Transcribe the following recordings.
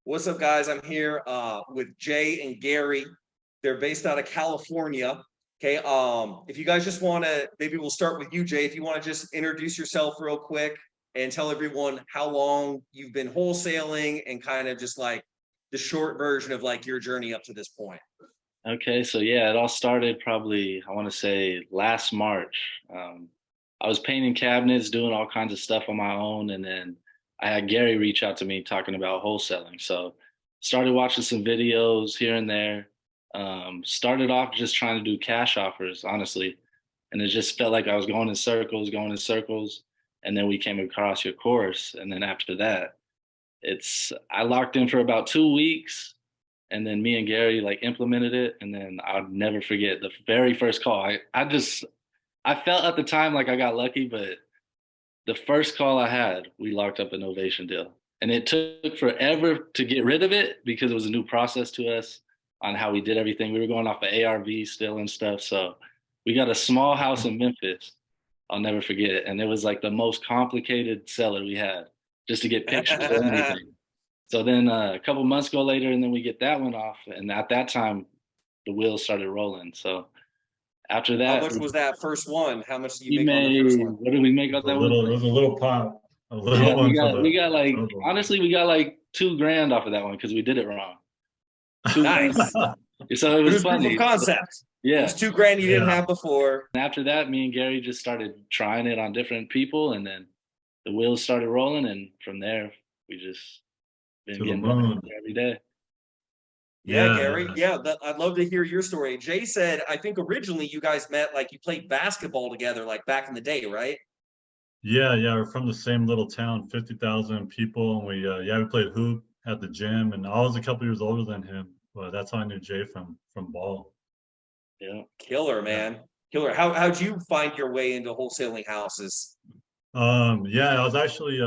What's up, guys? I'm here with Jay and Gary. They're based out of California. Okay. If you guys just want to, maybe we'll start with you, Jay. If you want to just introduce yourself real quick and tell everyone how long you've been wholesaling and kind of just like the short version of like your journey up to this point. Okay, so yeah, it all started probably, I want to say last March. I was painting cabinets, doing all kinds of stuff on my own, and then I had Gary reach out to me talking about wholesaling. So started watching some videos here and there. Started off just trying to do cash offers, honestly, and it just felt like I was going in circles, and then we came across your course, and then after that, I locked in for about 2 weeks, and then me and Gary like implemented it, and then I'll never forget the very first call. I felt at the time like I got lucky, but the first call I had, we locked up a Novation deal. And it took forever to get rid of it because it was a new process to us on how we did everything. We were going off of ARV still and stuff. So we got a small house in Memphis. I'll never forget it. And it was like the most complicated seller we had just to get pictures or anything. So then a couple months go later, and then we get that one off. And at that time, the wheels started rolling. So after How that, much was that first one? How much did we you make on the first made, one? what did we make out A that one? little, it was a little pop, a little Yeah, one for we got the like, total. honestly, we got like 2 grand off of that one because we did it wrong. Nice. So it It was was proof funny. of concept. It Yeah. was 2 grand you didn't Yeah. have before. And after that, me and Gary just started trying it on different people, and then the wheels started rolling, and from there, we just been To the getting better moon. every day. Yeah, Yeah, Gary. Yeah, I'd love to hear your story. Jay said, I think originally you guys met like you played basketball together, like back in the day, right? yeah. We're from the same little town, 50,000 people, and we played hoop at the gym, and I was a couple years older than him, but that's how I knew Jay from ball. Yeah. Killer, Yeah. man. Killer. How'd you find your way into wholesaling houses? Yeah, I was actually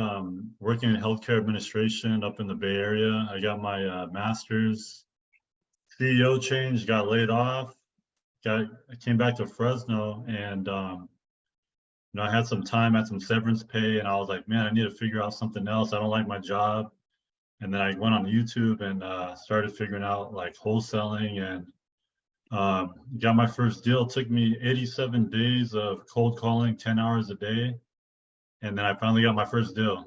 working in healthcare administration up in the Bay Area. I got my master's. CEO changed, got laid off. I came back to Fresno, and I had some time, had some severance pay, and I was like, man, I need to figure out something else. I don't like my job. And then I went on YouTube and started figuring out like wholesaling, and got my first deal. It took me 87 days of cold calling, 10 hours a day, and then I finally got my first deal.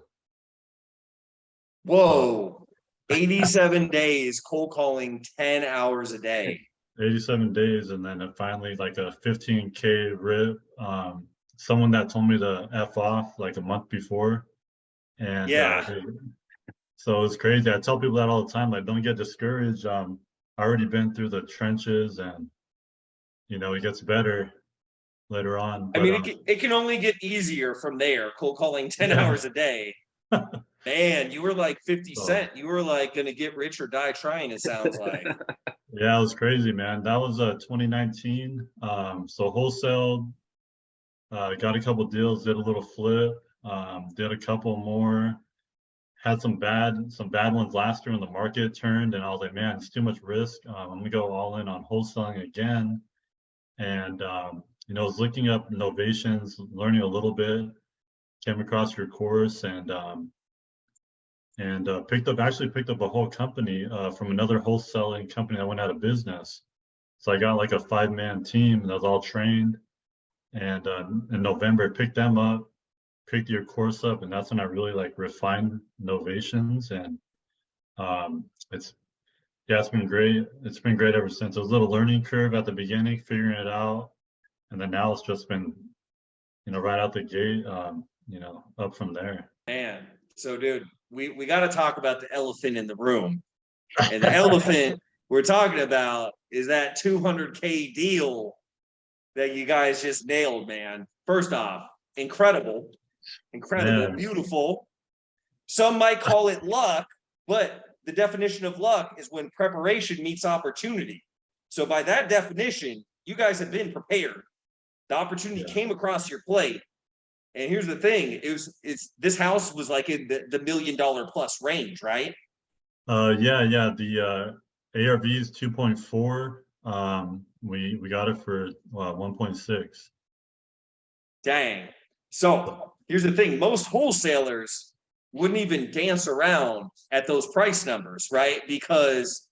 So Whoa. 87 days cold calling 10 hours a day. 87 days, and then it finally like a 15K rip. Someone that told me to F off like a month before. And Yeah. so it was crazy. I tell people that all the time, like, don't get discouraged. I already been through the trenches, and it gets better later on. I But mean, it can only get easier from there, cold calling 10 yeah. hours a day. Man, you were like 50 So, Cent. You were like going to get rich or die trying, it sounds like. yeah, it was crazy, man. That was 2019. So wholesale, got a couple deals, did a little flip, did a couple more. Had some bad ones last year when the market turned, and I was like, man, it's too much risk. I'm gonna go all in on wholesaling again. And I was looking up novations, learning a little bit, came across your course, and picked up a whole company from another wholesaling company that went out of business. So I got like a 5-man team that was all trained, and in November I picked them up, picked your course up, and that's when I really like refined novations. And it's been great. It's been great ever since. It was a little learning curve at the beginning, figuring it out, and then now it's just been right out the gate, up from there. Man, so dude, we got to talk about the elephant in the room. And the elephant we're talking about is that 200K deal that you guys just nailed, man. First off, incredible, Man. beautiful. Some might call it luck, but the definition of luck is when preparation meets opportunity. So by that definition, you guys have been prepared. The opportunity came across your plate. And here's the thing, this house was like in the $1 million plus range, right? Yeah. The ARV is 2.4. We got it for 1.6. Dang. So here's the thing, most wholesalers, wouldn't even dance around at those price numbers, right? Because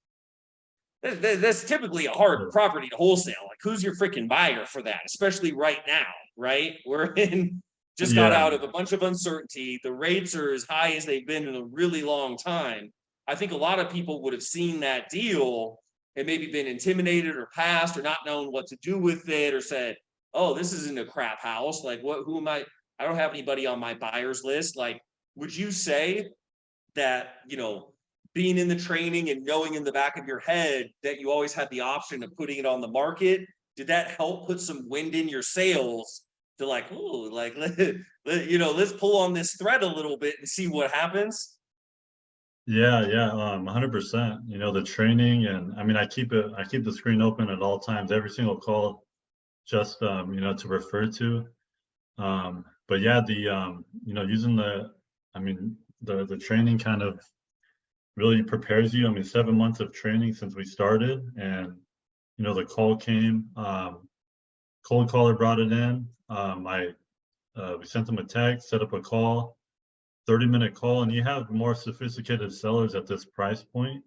that's typically a hard property to wholesale. Like, who's your freaking buyer for that? Especially right now, right? We're in just got Yeah. out of a bunch of uncertainty. The rates are as high as they've been in a really long time. I think a lot of people would have seen that deal and maybe been intimidated or passed or not known what to do with it, or said, oh, this isn't a crap house. Like, what, who am I? I don't have anybody on my buyer's list. Like, would you say that, being in the training and knowing in the back of your head that you always had the option of putting it on the market, did that help put some wind in your sails to like, oh, like, let's pull on this thread a little bit and see what happens? Yeah, 100%. The training, and I mean, I keep the screen open at all times, every single call, just to refer to. But yeah, using the training kind of really prepares you. I mean, 7 months of training since we started, and the call came. Cold caller brought it in. We sent them a text, set up a call. 30-minute call, and you have more sophisticated sellers at this price point.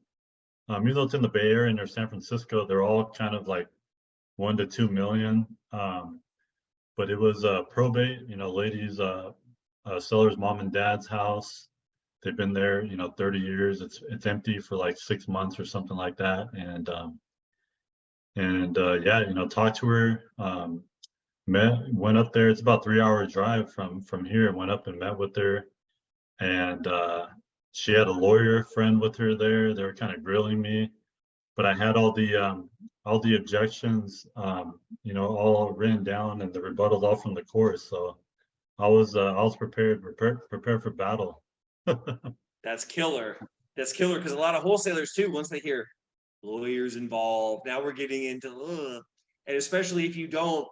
Even though it's in the Bay Area and they're San Francisco, they're all kind of like 1 to 2 million. But it was probate, ladies, seller's mom and dad's house. They've been there, 30 years. It's empty for like 6 months or something like that. And talked to her. Went up there. It's about 3 hour drive from here. Went up and met with her. And she had a lawyer friend with her there. They were kind of grilling me, but I had all the objections, all written down, and the rebuttals all from the court. So I was prepared for battle. That's killer. That's killer, because a lot of wholesalers too, once they hear lawyers involved, now we're getting into, and especially if you don't,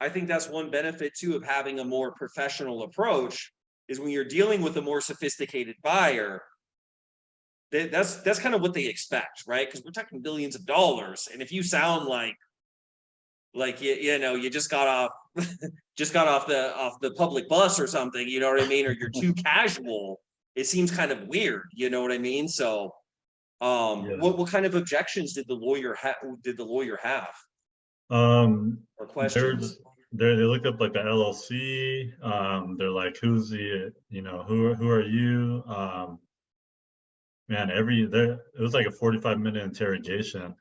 I think that's one benefit too of having a more professional approach, is when you're dealing with a more sophisticated buyer, that's kind of what they expect, right? Because we're talking billions of dollars, and if you sound like you just got off off the public bus or something, you know what I mean, or you're too casual, it seems kind of weird, you know what I mean? So, Yeah. what kind of objections did the lawyer have? Or They're questions? they looked up like the LLC. They're like, who's the, who are you? Man, it was like a 45-minute interrogation.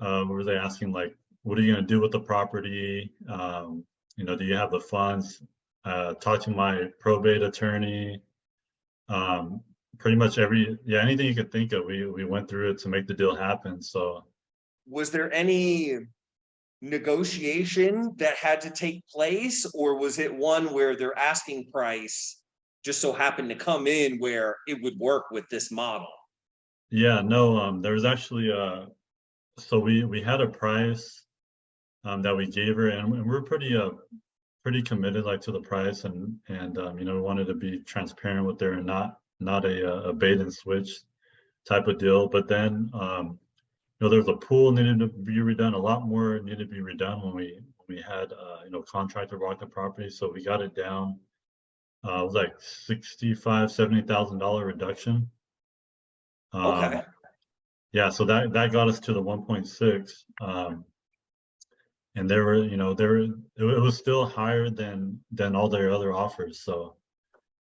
Were they asking like, what are you gonna do with the property? Do you have the funds? Talk to my probate attorney. Pretty much anything you could think of, we went through it to make the deal happen. So Was there any negotiation that had to take place, or was it one where their asking price just so happened to come in where it would work with this model? yeah, no, there was actually so we had a price that we gave her, and we're pretty committed like to the price, and we wanted to be transparent with her and not a bait and switch type of deal. But then there's a pool needed to be redone, a lot more needed to be redone when we had contractor walk the property. So we got it down. It was like $65,000-$70,000 reduction. Okay. Yeah, so that got us to the 1.6. And it was still higher than all their other offers. So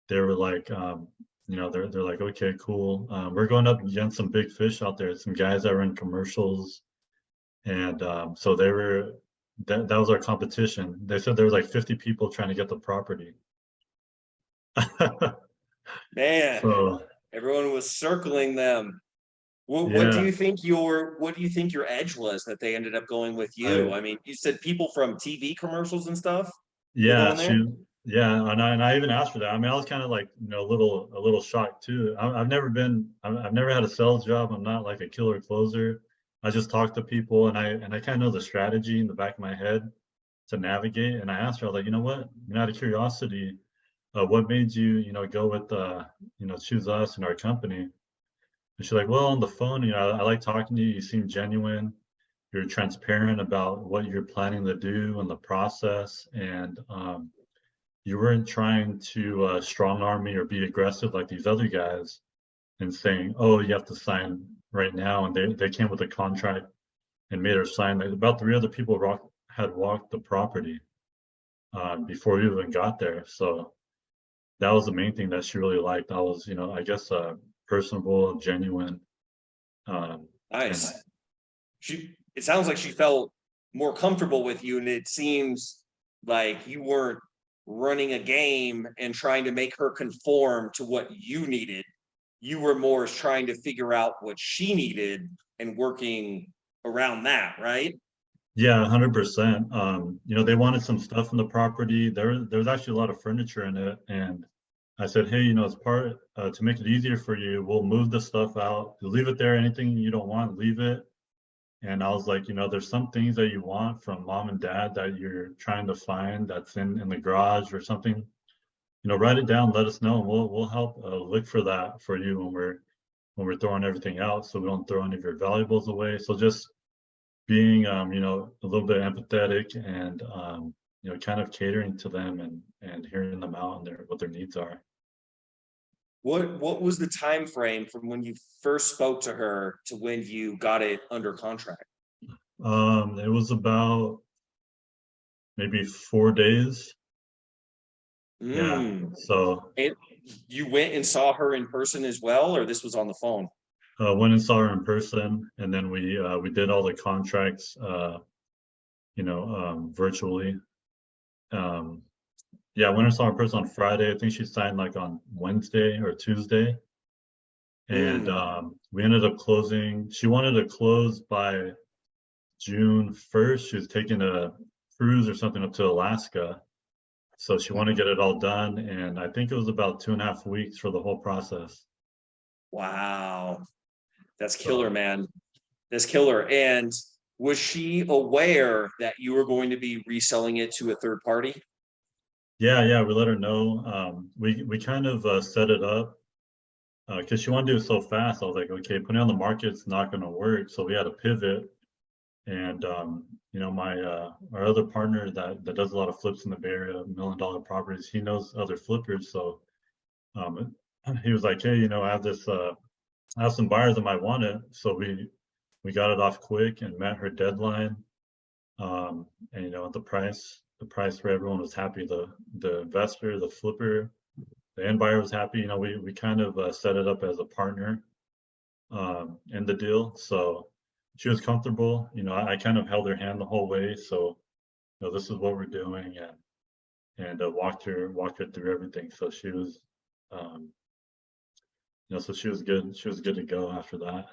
they were like, they're like, okay, cool. We're going up against some big fish out there, some guys that were in commercials. And so that was our competition. They said there was like 50 people trying to get the property. Man, So everyone was circling them. What do yeah, you think your edge was that they ended up going with you? I mean, you said people from TV commercials and stuff were yeah, going there. and I even asked for that. I mean, I was kind of like, a little shocked too. I've never had a sales job. I'm not like a killer closer. I just talk to people, and I kind of know the strategy in the back of my head to navigate. And I asked her, I was like, you know what? Out of curiosity, what made you, go with, choose us and our company? And she's like, well, on the phone, I like talking to you. You seem genuine. You're transparent about what you're planning to do and the process. And you weren't trying to strong arm me or be aggressive like these other guys and saying, oh, you have to sign right now. And they came with a contract and made her sign. Like about 3 other people had walked the property before we even got there. So that was the main thing that she really liked. I was, I guess, personable, genuine. And Nice. It sounds like she felt more comfortable with you, and it seems like you weren't running a game and trying to make her conform to what you needed. You were more trying to figure out what she needed and working around that, right? yeah, 100%. They wanted some stuff in the property. There was actually a lot of furniture in it, and I said, hey, as part to make it easier for you, we'll move the stuff out. You leave it there. Anything you don't want, leave it. And I was like, there's some things that you want from mom and dad that you're trying to find that's in the garage or something. Write it down, let us know, and we'll help look for that for you when we're throwing everything out, so we don't throw any of your valuables away. So just being a little bit empathetic and kind of catering to them and hearing them out and what their needs are. What was the time frame from when you first spoke to her to when you got it under contract? It was about maybe 4 days. Yeah. So And you went and saw her in person as well, or this was on the phone? went and saw her in person, and then we did all the contracts virtually. Yeah, I went and saw her in person on Friday. I think she signed like on Wednesday or Tuesday. And we ended up closing. She wanted to close by June 1st. She was taking a cruise or something up to Alaska. So she wanted to get it all done. And I think it was about 2.5 weeks for the whole process. Wow. That's killer, man. That's killer. And was she aware that you were going to be reselling it to a third party? Yeah, we let her know. We kind of set it up because she wanted to do it so fast. I was like, okay, putting it on the market's not going to work. So we had to pivot. And our other partner that does a lot of flips in the Bay Area, $1 million properties, he knows other flippers. So he was like, hey, I have some buyers that might want it. So we got it off quick and met her deadline. And the price for everyone was happy. The investor, the flipper, the end buyer was happy. We kind of set it up as a partner in the deal. So she was comfortable. I kind of held her hand the whole way. So this is what we're doing, and walked her through everything. So she was so she was good. She was good to go after that.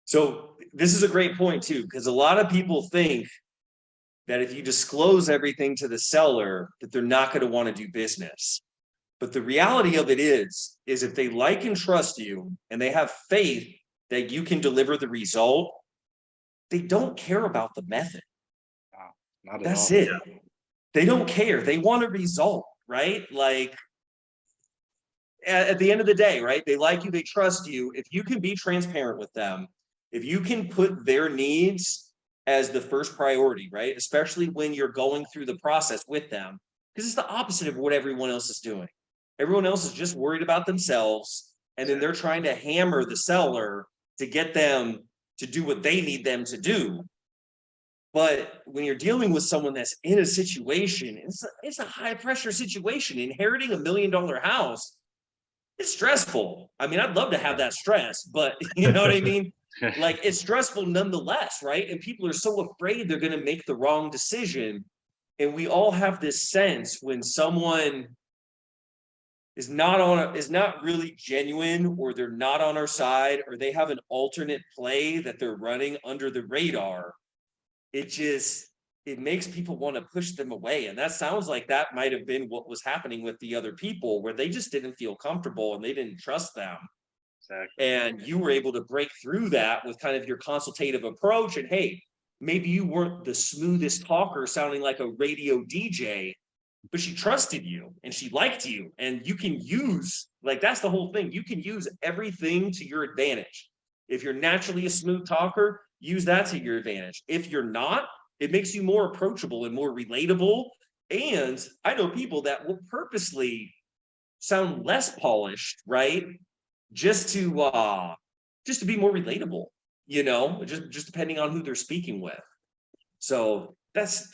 So this is a great point too, because a lot of people think that if you disclose everything to the seller, that they're not going to want to do business. But the reality of it is if they like and trust you and they have faith that you can deliver the result, they don't care about the method. Not at That's all. it. They don't care. They want a result, right? Like at the end of the day, right? They like you, they trust you. If you can be transparent with them, if you can put their needs as the first priority, right? Especially when you're going through the process with them, because it's the opposite of what everyone else is doing. Everyone else is just worried about themselves, and then they're trying to hammer the seller to get them to do what they need them to do. But when you're dealing with someone that's in a situation, it's a high pressure situation. Inheriting $1 million house, it's stressful. I mean, I'd love to have that stress, but you know what I mean? Like, it's stressful nonetheless, right? And people are so afraid they're going to make the wrong decision. And we all have this sense when someone is not really genuine, or they're not on our side, or they have an alternate play that they're running under the radar. It makes people want to push them away. And that sounds like that might have been what was happening with the other people, where they just didn't feel comfortable and they didn't trust them. Exactly. And you were able to break through that with kind of your consultative approach. And hey, maybe you weren't the smoothest talker sounding like a radio DJ, but she trusted you and she liked you. And you can use, like, that's the whole thing. You can use everything to your advantage. If you're naturally a smooth talker, use that to your advantage. If you're not, it makes you more approachable and more relatable. And I know people that will purposely sound less polished, right? Just to be more relatable, just depending on who they're speaking with. So that's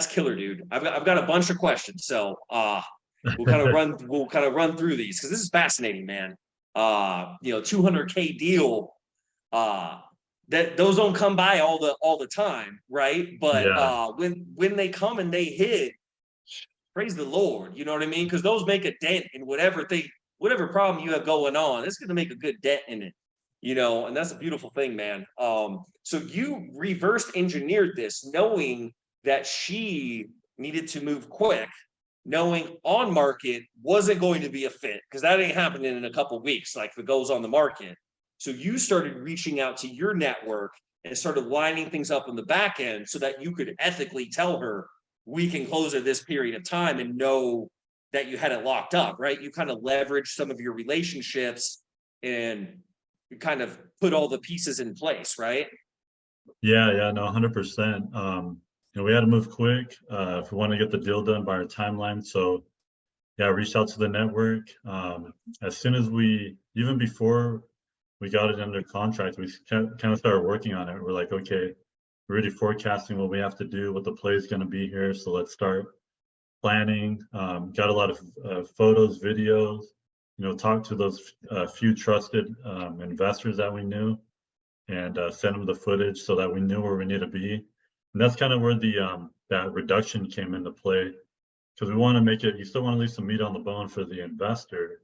killer, dude. I've got a bunch of questions. So we'll kind of run through these because this is fascinating, man. 200K deal, that those don't come by all the time, right? But Yeah. when they come and they hit, praise the Lord, you know what I mean? Because those make a dent in whatever problem you have going on. It's going to make a good dent in it, and that's a beautiful thing, man. So you reverse engineered this, knowing that she needed to move quick, knowing on market wasn't going to be a fit because that ain't happening in a couple of weeks, like if it goes on the market. So you started reaching out to your network and started lining things up in the back end so that you could ethically tell her, we can close at this period of time and know that you had it locked up, right? You kind of leverage some of your relationships and you kind of put all the pieces in place, right? Yeah, no, 100%. We had to move quick if we want to get the deal done by our timeline. So yeah, I reached out to the network. As soon as even before we got it under contract, we kind of started working on it. We're like, okay, we're already forecasting what we have to do, what the play is going to be here. So let's start planning. Got a lot of photos, videos, talked to those few trusted investors that we knew and sent them the footage so that we knew where we need to be. And that's kind of where that reduction came into play, because we want to make it, you still want to leave some meat on the bone for the investor.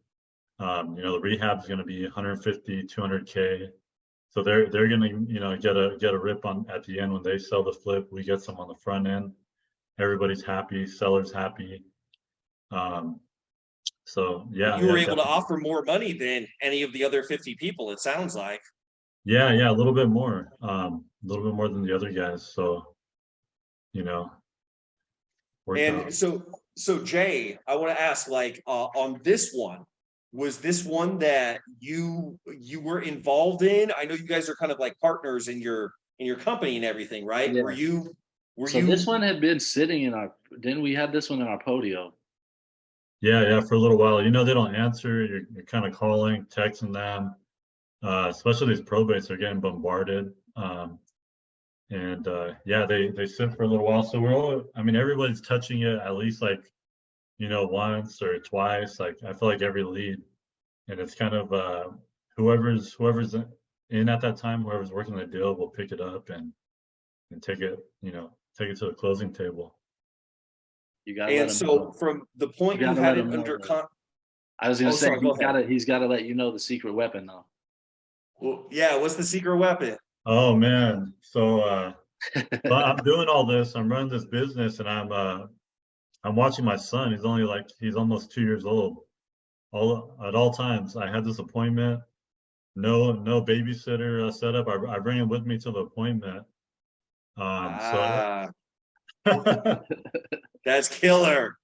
The rehab is going to be 150, 200K. So they're going to, get a rip on at the end when they sell the flip. We get some on the front end. Everybody's happy, seller's happy. So yeah, you were able definitely. to offer more money than any of the other 50 people, it sounds like. Yeah, a little bit more, than the other guys. So, worked And out. so Jay, I want to ask, like, on this one, was this one that you were involved in? I know you guys are kind of like partners in your company and everything, right? Yeah. Were So you this one had been sitting didn't we have this one in our podio? Yeah, for a little while. They don't answer. You're kind of calling, texting them. Especially these probates are getting bombarded. They sit for a little while. So everybody's touching it at least once or twice. Like I feel like every lead, and it's kind of whoever's in at that time, whoever's working the deal will pick it up and take it to the closing table. You gotta let and him so know. from the point you gotta had let it him under know. I was gonna say sorry, go ahead. he's gotta let you know the secret weapon though. Well, yeah, what's the secret weapon? Oh man, so I'm doing all this. I'm running this business, and I'm watching my son. He's almost 2 years old. At all times, I had this appointment. No babysitter set up. I bring him with me to the appointment. Ah, that's killer.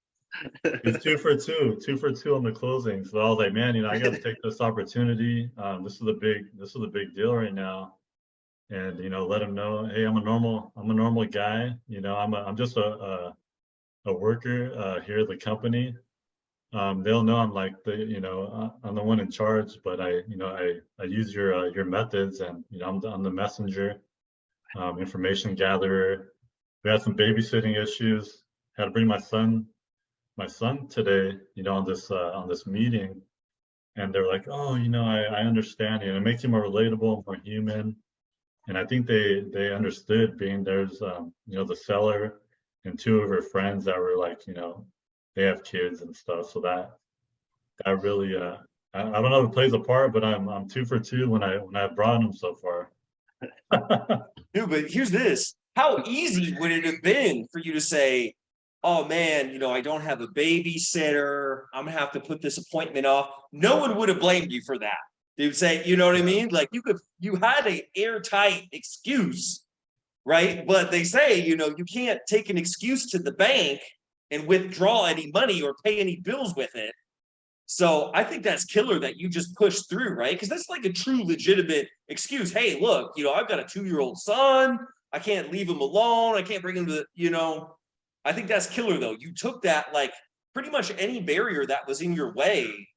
He's 2 for 2 on the closing. So I was like, man, I got to take this opportunity. This is a big deal right now, and let him know, hey, I'm a normal guy. I'm just a worker here at the company. They'll know I'm like I'm the one in charge, but I use your methods, and I'm the messenger, information gatherer. We had some babysitting issues. Had to bring my son today, on this meeting, and they're like, oh, I understand. It makes you more relatable, more human. And I think they understood, being there's the seller and 2 of her friends that were like, they have kids and stuff. So that really I don't know if it plays a part, but I'm 2 for 2 when I've brought them so far. Dude, but here's this. How easy would it have been for you to say, oh man, I don't have a babysitter. I'm gonna have to put this appointment off. No one would have blamed you for that. They would say, you know what I mean? Like you had an airtight excuse, right? But they say, you can't take an excuse to the bank and withdraw any money or pay any bills with it. So I think that's killer that you just pushed through, right? Because that's like a true legitimate excuse. Hey, look, I've got a 2-year-old son. I can't leave him alone. I can't bring him to, I think that's killer though. You took that, like pretty much any barrier that was in your way,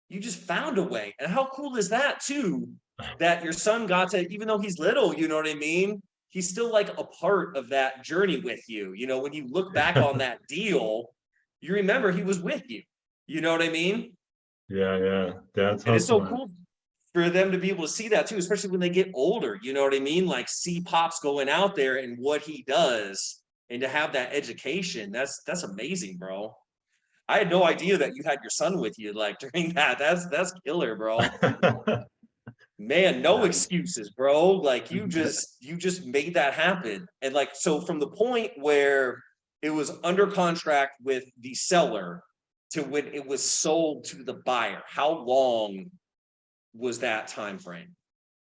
you just found a way. And how cool is that too? That your son got to, even though he's little, you know what I mean? He's still like a part of that journey with you. You know, when you look back on that deal, you remember he was with you. You know what I mean? Yeah. Dad's And it's so hustling. cool for them to be able to see that too, especially when they get older. You know what I mean? Like see Pops going out there and what he does, and to have that education. That's amazing, bro. I had no idea that you had your son with you like during that. That's killer, bro. Man, no excuses, bro. Like you just made that happen. And like so from the point where it was under contract with the seller to when it was sold to the buyer, how long was that time frame?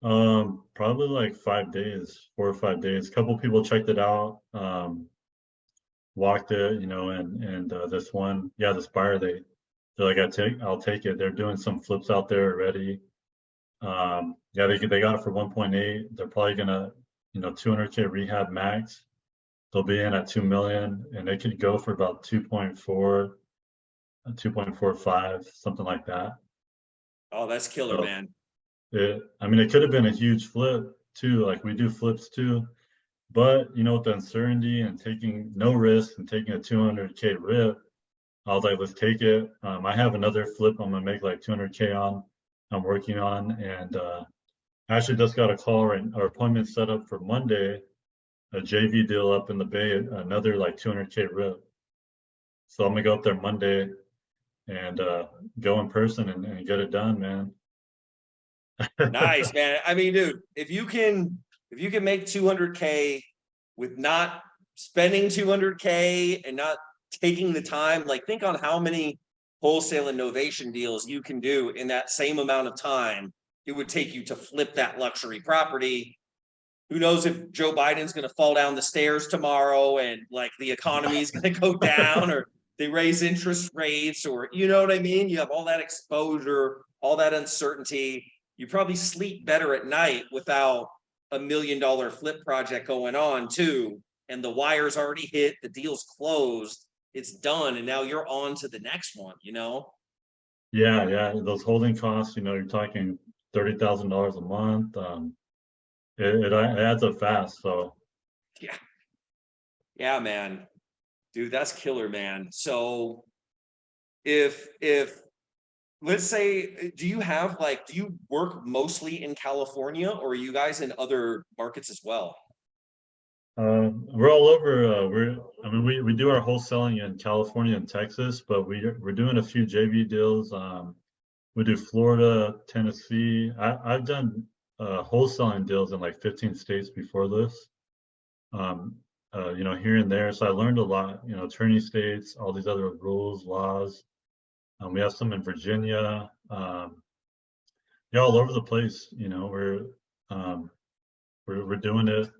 Probably like 5 days, 4 or 5 days. A couple people checked it out, walked it, and this one, yeah, this buyer, they're like, I'll take it. They're doing some flips out there already. Yeah, they got it for 1.8. They're probably gonna, 200K rehab max. They'll be in at 2 million, and they could go for about 2.4, 2.45, something like that. Oh, that's killer, So man. it could have been a huge flip too. Like we do flips too, but with the uncertainty and taking no risk and taking a 200K rip, I was like, let's take it. I have another flip I'm gonna make like 200K on. I'm working on, and I actually just got a call right, our appointment set up for Monday, a JV deal up in the Bay, another like 200K rip. So I'm gonna go up there Monday and go in person and get it done, man. Nice, man. I mean, dude, if you can make 200K with not spending 200K and not taking the time, like think on how many wholesale and novation deals you can do in that same amount of time it would take you to flip that luxury property. Who knows if Joe Biden's going to fall down the stairs tomorrow and like the economy is going to go down, or they raise interest rates, or you know what I mean? You have all that exposure, all that uncertainty. You probably sleep better at night without $1 million flip project going on too. And the wire's already hit, the deal's closed, it's done, and now you're on to the next one, you know? Yeah. Those holding costs, you're talking $30,000 a month. It adds up fast. So Yeah. Yeah, man. Dude, that's killer, man. So if let's say, do you work mostly in California, or are you guys in other markets as well? we're all over. We do our wholesaling in California and Texas, but we're doing a few JV deals. We do Florida, Tennessee. I've done wholesaling deals in like 15 states before this. Here and there. So I learned a lot, attorney states, all these other rules, laws. We have some in Virginia. Yeah, all over the place. We're doing it.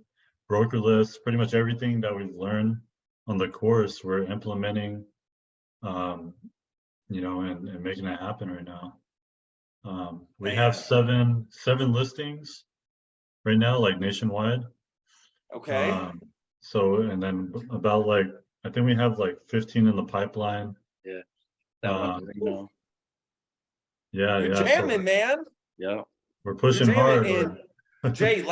Brokerless, pretty much everything that we've learned on the course, we're implementing, and making it happen right now. We have Man. seven listings right now, like nationwide. Okay. So, and then about like, I think we have like 15 in the pipeline. Yeah, that one, Um, You're yeah. So jamming, man. yeah. we're You're pushing jamming. hard. And Jay,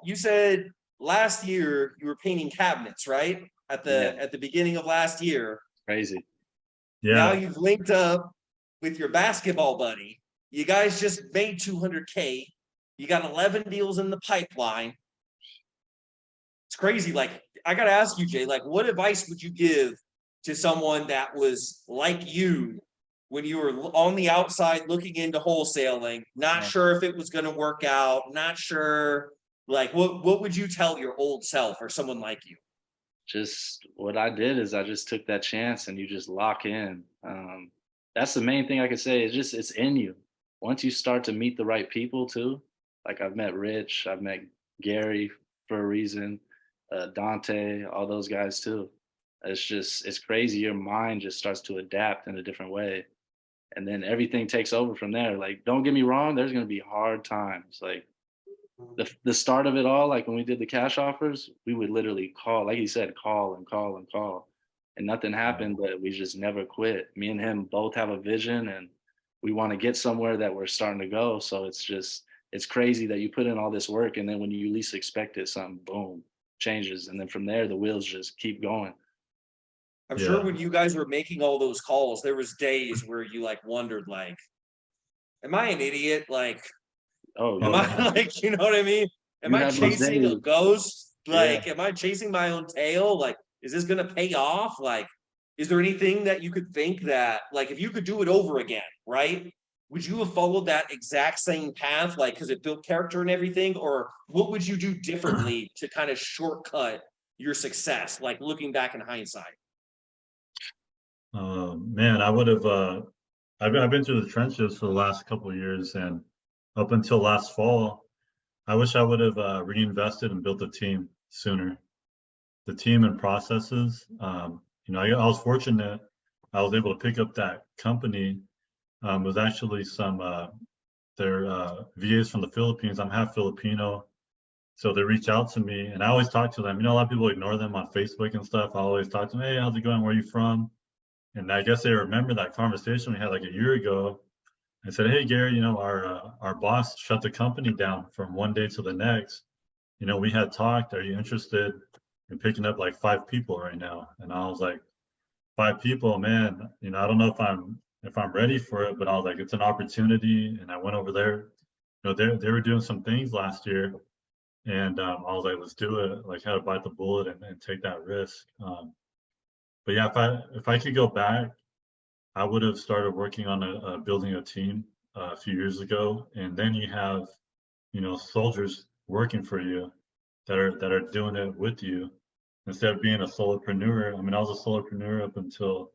you said last year you were painting cabinets, right? At Yeah, the beginning of last year. crazy. Now Yeah, you've linked up with your basketball buddy. You guys just made 200K. You got 11 deals in the pipeline. It's crazy. Like, I got to ask you, Jay, like, what advice would you give to someone that was like you when you were on the outside looking into wholesaling, not Yeah. sure if it was going to work out, not sure, like, what would you tell your old self or someone like you? Just what I did is I just took that chance and you just lock in. That's the main thing I could say is just it's in you. Once you start to meet the right people too, like I've met Rich, I've met Gary for a reason, Dante, all those guys too. It's crazy. Your mind just starts to adapt in a different way. And then everything takes over from there. Like, don't get me wrong, there's gonna be hard times. Like the start of it all, like when we did the cash offers, we would literally call, like you said, call and call and call. and nothing happened, but we just never quit. Me and him both have a vision, and we want to get somewhere that we're starting to go. So it's crazy that you put in all this work, and then when you least expect it, something boom changes, and then from there the wheels just keep going. I'm Yeah. sure when you guys were making all those calls, there was days where you like wondered, like, am I an idiot? Like, Oh am yeah. I like, you know what I mean? Am You I have those chasing a days. ghost? Like, Yeah. am I chasing my own tail? Like, is this gonna pay off? Like, is there anything that you could think that, like, if you could do it over again, right? Would you have followed that exact same path, like, because it built character and everything? Or what would you do differently to kind of shortcut your success, like looking back in hindsight? Man, I would have. I've been through the trenches for the last couple of years, and up until last fall, I wish I would have reinvested and built a team sooner. The team and processes. I was fortunate. I was able to pick up that company. Was actually some their VAs from the Philippines. I'm half Filipino, so they reach out to me, and I always talk to them. A lot of people ignore them on Facebook and stuff. I always talk to them. Hey, how's it going? Where are you from? And I guess they remember that conversation we had like a year ago. I said, "Hey, Gary, our boss shut the company down from one day to the next. We had talked. Are you interested in picking up like 5 people right now?" And I was like, 5 people, man. I don't know if I'm ready for it, but I was like, it's an opportunity. And I went over there. They were doing some things last year, and I was like, let's do it. Like, how to bite the bullet and take that risk. But yeah, if I could go back, I would have started working on building a team a few years ago, and then you have, soldiers working for you that are doing it with you instead of being a solopreneur. I was a solopreneur up until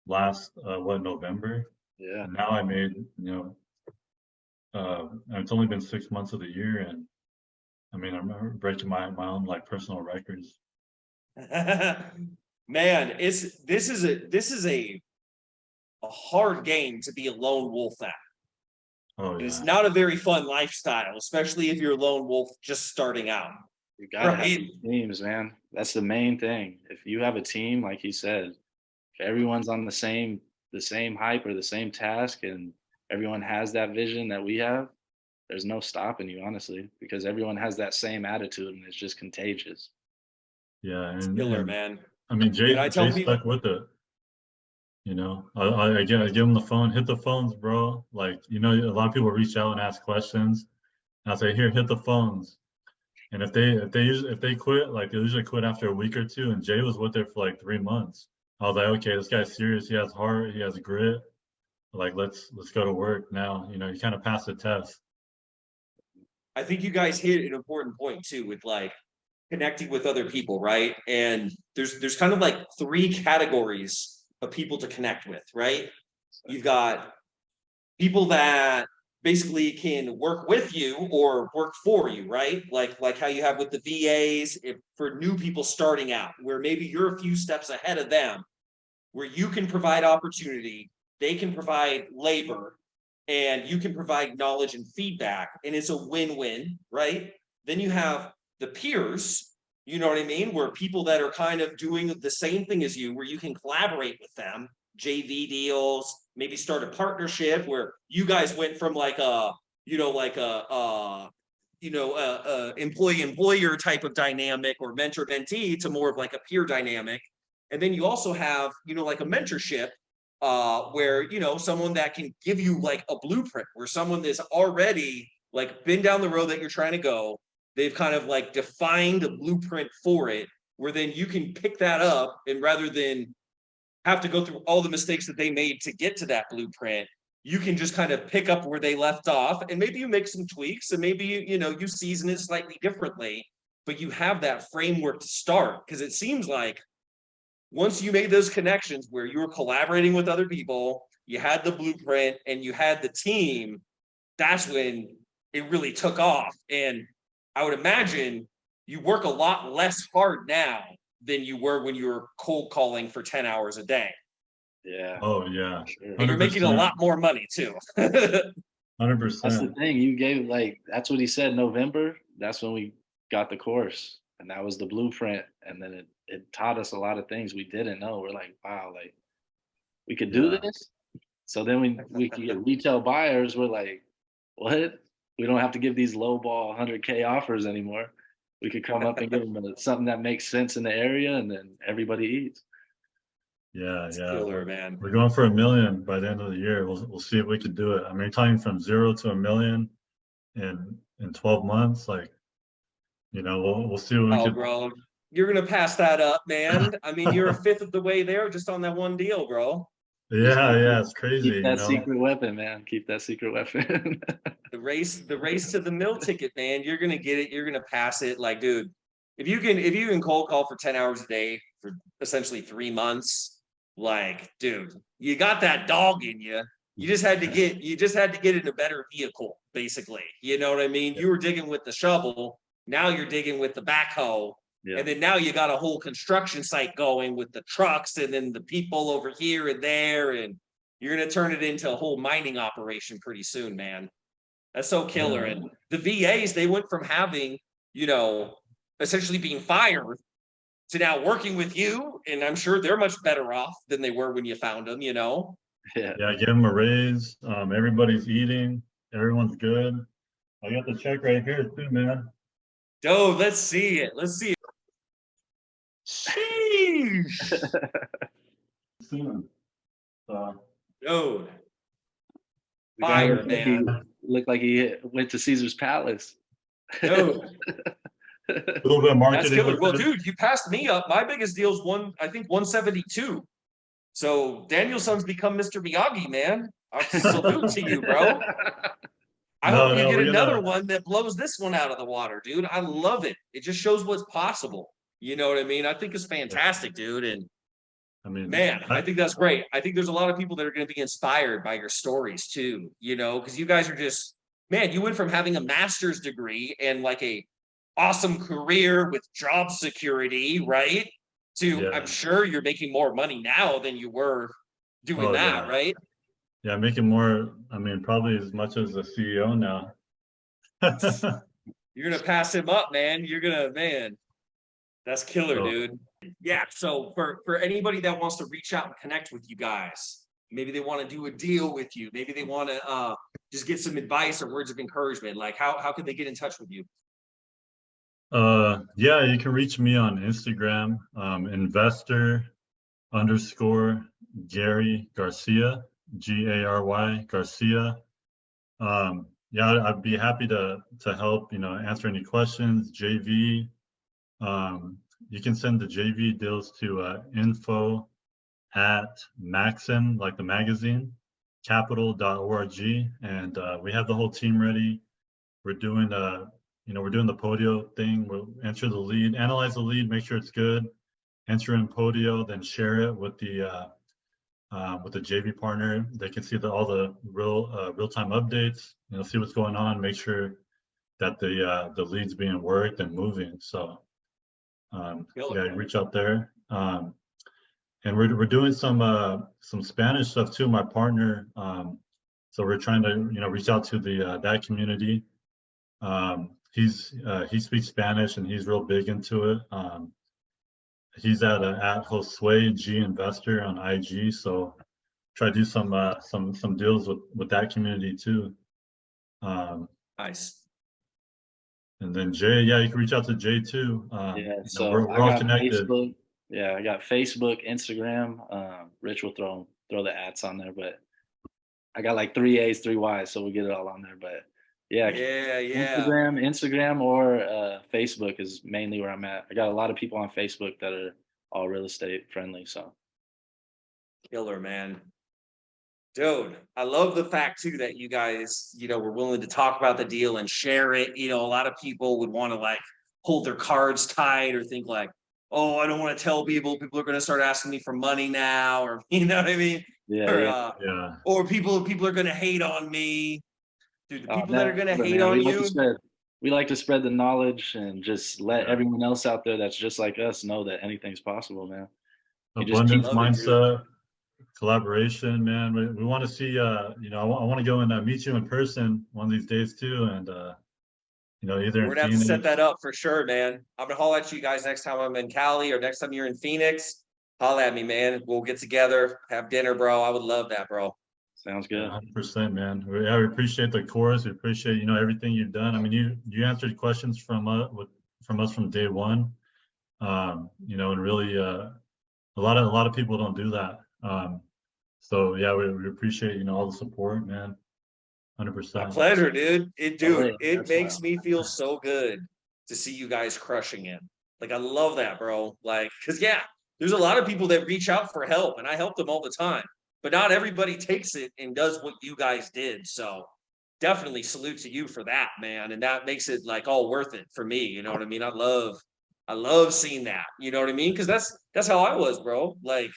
last November, Yeah. and now I made and it's only been 6 months of the year, and I'm breaking my own like personal records. Man, this is a hard game to be a lone wolf at. Oh And it's yeah. not a very fun lifestyle, especially if you're a lone wolf just starting out. You gotta have Right. these teams, man. That's the main thing. If you have a team, like he said, if everyone's on the same hype or the same task, and everyone has that vision that we have, there's no stopping you, honestly, because everyone has that same attitude, and it's just contagious. Yeah, It's and killer, and man. Jay And I tell people, stuck with it. I give him the phone, hit the phones, bro. Like, a lot of people reach out and ask questions. And I say, here, hit the phones. And if they quit, like they usually quit after a week or two. And Jay was with there for like 3 months. I was like, okay, this guy's serious. He has heart. He has grit. Like, let's go to work now. You kind of passed the test. I think you guys hit an important point too, with like connecting with other people, right? And there's kind of like 3 categories of people to connect with, right? You've got people that basically can work with you or work for you, right? Like how you have with the VAs, if for new people starting out, where maybe you're a few steps ahead of them, where you can provide opportunity, they can provide labor, and you can provide knowledge and feedback, and it's a win-win, right? Then you have the peers, you know what I mean, where people that are kind of doing the same thing as you, where you can collaborate with them, JV deals, maybe start a partnership where you guys went from like a, like a employee-employer type of dynamic or mentor-mentee to more of like a peer dynamic. And then you also have, like a mentorship, where, someone that can give you like a blueprint, where someone that's already like been down the road that you're trying to go, they've kind of like defined a blueprint for it, where then you can pick that up, and rather than have to go through all the mistakes that they made to get to that blueprint, you can just kind of pick up where they left off, and maybe you make some tweaks, and maybe you season it slightly differently, but you have that framework to start. Because it seems like once you made those connections where you were collaborating with other people, you had the blueprint and you had the team, that's when it really took off. And I would imagine you work a lot less hard now than you were when you were cold calling for 10 hours a day. Yeah. Oh yeah, Sure. And you're making a lot more money too. 100%. That's the thing. You gave, like, that's what he said, November. That's when we got the course, and that was the blueprint. And then it taught us a lot of things we didn't know. We're like, wow, like we could do Yeah. this. So then we could get retail buyers. We're like, what? We don't have to give these low ball 100K offers anymore. We could come up and give them something that makes sense in the area, and then everybody eats. Yeah, It's yeah. killer, man. We're going for 1 million by the end of the year. We'll see if we can do it. I mean, you're talking from 0 to 1 million in 12 months. Like, we'll see what we Oh, can. bro, you're gonna pass that up, man. I mean, you're a fifth of the way there just on that one deal, bro. Yeah, yeah, it's crazy, Keep that secret weapon, man. Keep that secret weapon. The race to the mill ticket, man. You're gonna get it. You're gonna pass it. Like, dude, if you can cold call for 10 hours a day for essentially 3 months, like, dude, you got that dog in you. You just had to get in a better vehicle, basically. You know what I mean? You were digging with the shovel. Now you're digging with the backhoe. Yeah. And then now you got a whole construction site going with the trucks and then the people over here and there. And you're going to turn it into a whole mining operation pretty soon, man. That's so killer. Yeah. And the VAs, they went from having, essentially being fired to now working with you. And I'm sure they're much better off than they were when you found them, Yeah. Yeah, give them a raise. Everybody's eating. Everyone's good. I got the check right here too, man. Oh, let's see it. Let's see it. Sheesh. Soon. So, Dude. The guy Fire, man. looked like he went to Caesar's Palace. Dude. a little bit of That's marketing. killer. with Well, it. dude, you passed me up. My biggest deal's 172. So Danielson's become Mr. Miyagi, man. I'll salute to you, bro. I hope you get another one that blows this one out of the water, dude. I love it. It just shows what's possible. You know what I mean? I think it's fantastic, dude. And I mean, man, I think that's great. I think there's a lot of people that are going to be inspired by your stories too, because you guys are just, man, you went from having a master's degree and like a awesome career with job security, right? To I'm sure you're making more money now than you were doing that, right? Yeah, making more, I mean, probably as much as the CEO now. You're gonna pass him up, man. Man, that's killer, dude. Yeah. So for anybody that wants to reach out and connect with you guys, maybe they want to do a deal with you, maybe they want to just get some advice or words of encouragement. Like how could they get in touch with you? Yeah, you can reach me on Instagram, investor_Gary Garcia, Gary Garcia. Yeah, I'd be happy to help, answer any questions. JV. You can send the JV deals to info@Maxim, like the magazine, capital.org, and we have the whole team ready. We're doing we're doing the Podio thing. We'll enter the lead, analyze the lead, make sure it's good, enter in Podio, then share it with the JV partner. They can see all the real-time updates, see what's going on, make sure that the lead's being worked and moving. So yeah, reach out there. And we're doing some Spanish stuff too. My partner, so we're trying to reach out to that community. He speaks Spanish and he's real big into it. He's at Josue G Investor on IG, so try to do some deals with that community too. Nice. And then Jay, yeah, you can reach out to Jay too. So we're all connected. Facebook. Yeah, I got Facebook, Instagram. Rich will throw the ads on there, but I got like 3 A's, 3 Y's, so we'll get it all on there. But yeah. Instagram or Facebook is mainly where I'm at. I got a lot of people on Facebook that are all real estate friendly. So killer, man. Dude, I love the fact too that you guys, were willing to talk about the deal and share it. A lot of people would want to like hold their cards tight or think like, oh, I don't want to tell people. People are going to start asking me for money now, or you know what I mean? Yeah. Or people are going to hate on me. Dude, the people that are going to hate on you. We like to spread the knowledge and just let everyone else out there that's just like us know that anything's possible, man. Abundance mindset, collaboration, man. We want to see, I want to go and meet you in person one of these days too, and either We're in gonna have to set Phoenix. that up for sure, man. I'm gonna holler at you guys next time I'm in Cali or next time you're in Phoenix. Holler at me, man. We'll get together, have dinner, bro. I would love that, bro. Sounds good. 100%, man. We appreciate the course. We appreciate, everything you've done. I mean, you answered questions from us from day one. And really, a lot of people don't do that. So yeah, we appreciate, all the support, man. My 100%. pleasure, dude. It That's makes why. me feel so good to see you guys crushing it. Like I love that, bro. Like, cause yeah, there's a lot of people that reach out for help, and I help them all the time. But not everybody takes it and does what you guys did. So definitely salute to you for that, man. And that makes it like all worth it for me. You know what I mean? I love seeing that. You know what I mean? Because that's how I was, bro. Like,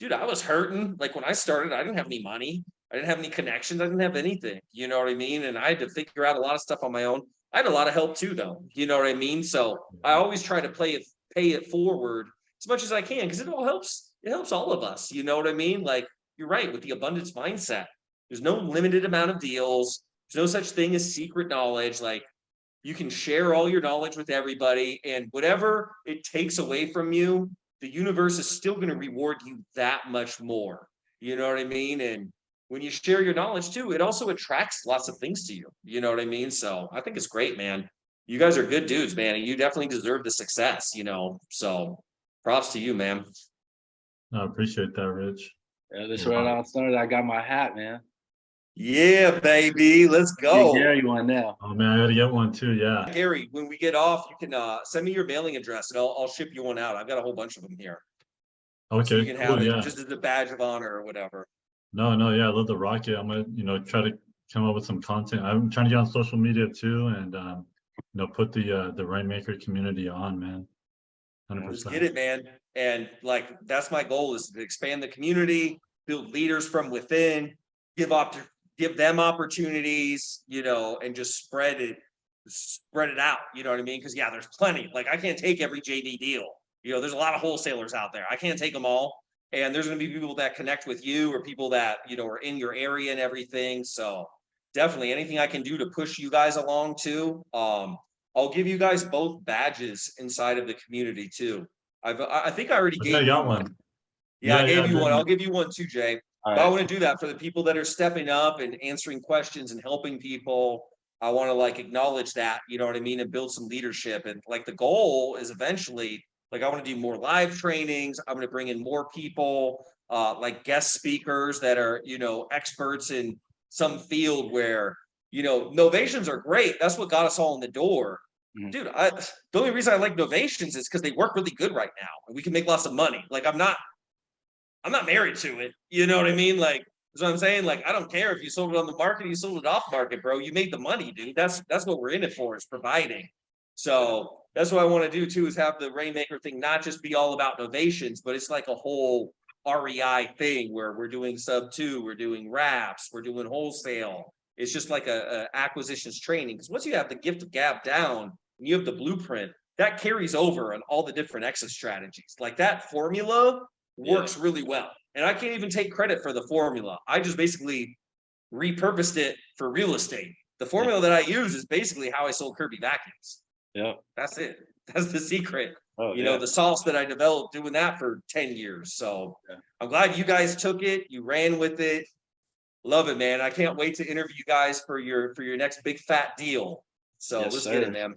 dude, I was hurting. Like when I started, I didn't have any money. I didn't have any connections. I didn't have anything. You know what I mean? And I had to figure out a lot of stuff on my own. I had a lot of help too, though. You know what I mean? So I always try to pay it forward as much as I can because it all helps. It helps all of us. You know what I mean? Like you're right with the abundance mindset. There's no limited amount of deals. There's no such thing as secret knowledge. Like you can share all your knowledge with everybody, and whatever it takes away from you, the universe is still going to reward you that much more. You know what I mean? And when you share your knowledge too, it also attracts lots of things to you. You know what I mean? So I think it's great, man. You guys are good dudes, man, and you definitely deserve the success, So props to you, man. I appreciate that, Rich. Yeah, this right on started. I got my hat, man. Yeah, baby. Let's Get go. Gary one now. Oh man, I gotta get one too. Yeah. Gary, when we get off, you can send me your mailing address and I'll ship you one out. I've got a whole bunch of them here. So Okay. you can Cool. have it Yeah. just as a badge of honor or whatever. No. Yeah. I love the rocket. I'm gonna, try to come up with some content. I'm trying to get on social media too, and put the Rainmaker community on, man. Let's 100%. get it, man. And like that's my goal is to expand the community, build leaders from within, give them opportunities, and just spread it out. You know what I mean? Because yeah, there's plenty. Like I can't take every JD deal. There's a lot of wholesalers out there. I can't take them all. And there's going to be people that connect with you or people that, are in your area and everything. So definitely anything I can do to push you guys along too. I'll give you guys both badges inside of the community too. I think I already Okay, I gave you got one. one. Yeah, I Yeah, gave you one. didn't- I'll give you one too, Jay. All But I right. want to do that for the people that are stepping up and answering questions and helping people. I want to like acknowledge that, you know what I mean, and build some leadership. And like the goal is eventually, like I want to do more live trainings. I'm going to bring in more people, like guest speakers that are, experts in some field where, novations are great. That's what got us all in the door. Mhm. Dude, the only reason I like novations is because they work really good right now and we can make lots of money. Like I'm not married to it. You know what I mean? Like, that's what I'm saying. Like, I don't care if you sold it on the market, you sold it off market, bro. You made the money, dude. That's what we're in it for, is providing. So that's what I want to do too, is have the Rainmaker thing not just be all about novations, but it's like a whole REI thing where we're doing sub 2, we're doing wraps, we're doing wholesale. It's just like a acquisitions training. Because once you have the gift of gab down and you have the blueprint, that carries over on all the different exit strategies. Like that formula works really well. And I can't even take credit for the formula. I just basically repurposed it for real estate. The formula that I use is basically how I sold Kirby vacuums. Yeah. That's it. That's the secret. Oh, The sauce that I developed doing that for 10 years. So Yeah. I'm glad you guys took it. You ran with it. Love it, man. I can't wait to interview you guys for your next big fat deal. So Yes, let's get sir. it, man.